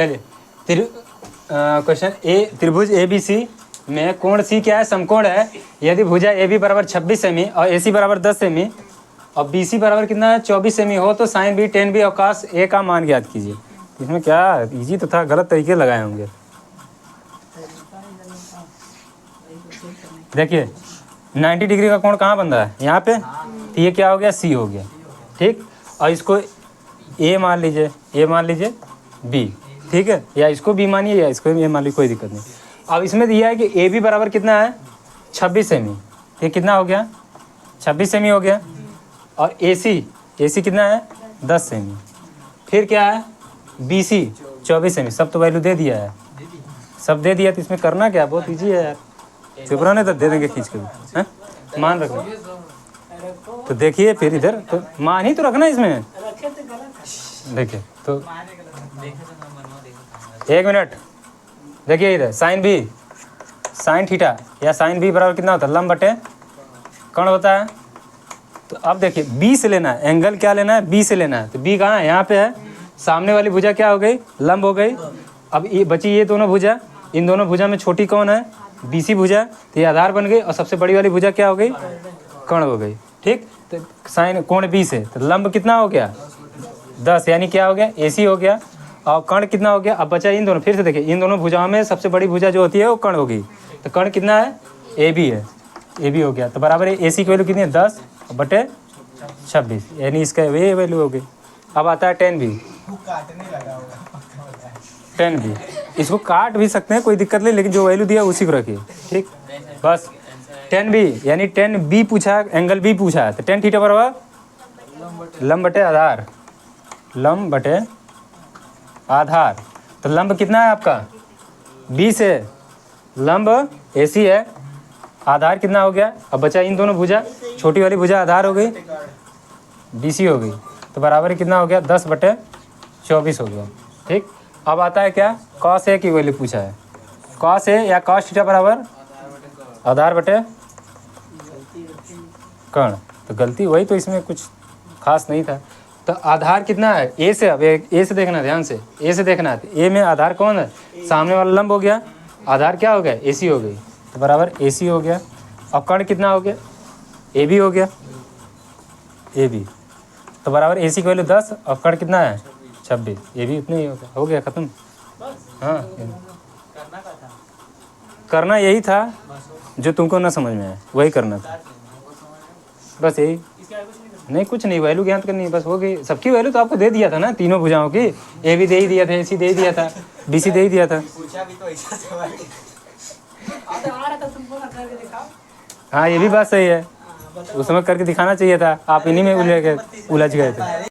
चलिए क्वेश्चन ए, त्रिभुज A B C में कोण सी क्या है, समकोण है। यदि भुजा ए बी बराबर 26 सेमी और ए सी बराबर 10 सेमी और बी सी बराबर कितना है 24 सेमी हो तो साइन बी टेन बी और कास ए का मान ज्ञात कीजिए। इसमें क्या इजी तो था, गलत तरीके लगाए होंगे। देखिए 90 डिग्री का कोण कहाँ बन रहा है, यहाँ पे, तो ये क्या हो गया, सी हो गया, ठीक। और इसको ए मान लीजिए, ए मान लीजिए बी, ठीक है, या इसको बी मानिए या इसको ए मान लीजिए, कोई दिक्कत नहीं। अब इसमें दिया है कि ए बी बराबर कितना है 26 सेमी, ये कितना हो गया 26 सेमी हो गया। और ए सी कितना है 10 सेमी। फिर क्या है बी सी 24 सेमी, सब तो वैल्यू दे दिया है, सब दे दिया। तो इसमें करना क्या, बहुत ईजी है यार, चुपरा नहीं तो दे देंगे खींच के हैं, मान रखना। तो देखिए फिर इधर तो मान ही तो रखना इसमें। देखिए तो एक मिनट, देखिए इधर साइन बी साइन थीटा या साइन बी बराबर कितना होता है, लंब बटे कर्ण होता है। तो अब देखिए बी से लेना है, एंगल क्या लेना है, बी से लेना है। तो बी कहाँ है, यहाँ पे है। सामने वाली भुजा क्या हो गई, लंब हो गई। अब ये बची ये दोनों भुजा, इन दोनों भुजा में छोटी कौन है, बी सी भुजा, तो ये आधार बन गई। और सबसे बड़ी वाली भुजा क्या हो गई, कर्ण हो गई, ठीक। तो साइन कोण बी से तो लंब कितना हो गया 10, यानी क्या हो गया ए सी हो गया। और कर्ण कितना हो गया, अब बचा इन दोनों, फिर से देखिए इन दोनों भुजाओं में सबसे बड़ी भुजा जो होती है वो कर्ण होगी। तो कर्ण कितना है, ए बी है, ए बी हो गया। तो बराबर है ए सी की वैल्यू कितनी है 10 बटे 26, यानी इसका ये वैल्यू हो गई। अब आता है 10 बी, 10 बी, इसको काट भी सकते हैं कोई दिक्कत नहीं, लेकिन जो वैल्यू दिया उसी को रखिए, ठीक। बस 10 बी यानी 10 बी पूछा, एंगल बी पूछा है। तो 10 थीटा बराबर लंब बटे आधार, लंब बटे आधार। तो लंब कितना है आपका बी से, लंब ए सी है, आधार कितना हो गया। अब बचा इन दोनों भुजा, छोटी वाली भुजा आधार हो गई, बी सी हो गई। तो बराबर कितना हो गया 10 बटे 24 हो गया, ठीक। अब आता है क्या, कॉस ए की वैल्यू पूछा है। कॉस ए या कॉस थीटा बराबर आधार बटे कर्ण। तो गलती वही, तो इसमें कुछ खास नहीं था। तो आधार कितना है ए से, अब ए से देखना, ध्यान से ए से देखना है। ए में आधार कौन है, सामने वाला लंब हो गया, आधार क्या हो गया ए सी हो गई। तो बराबर ए सी हो गया। अब कर्ण कितना हो गया, ए बी हो गया, ए बी। तो बराबर ए सी की वैल्यू 10 और कर्ण कितना है 26, ए बी उतने ही हो गया ख़त्म। हाँ करना यही था जो तुमको ना समझ में आया, वही करना था, बस यही। नहीं कुछ नहीं, वैल्यू ज्ञात करनी है बस, हो गई। सबकी वैल्यू तो आपको दे दिया था ना, तीनों भुजाओं की। ए बी दे ही दिया था, ए सी दे ही दिया था, बी सी दे ही दिया था। हाँ ये भी बात सही है, उस समय करके दिखाना चाहिए था, आप इन्हीं में उलझ गए थे।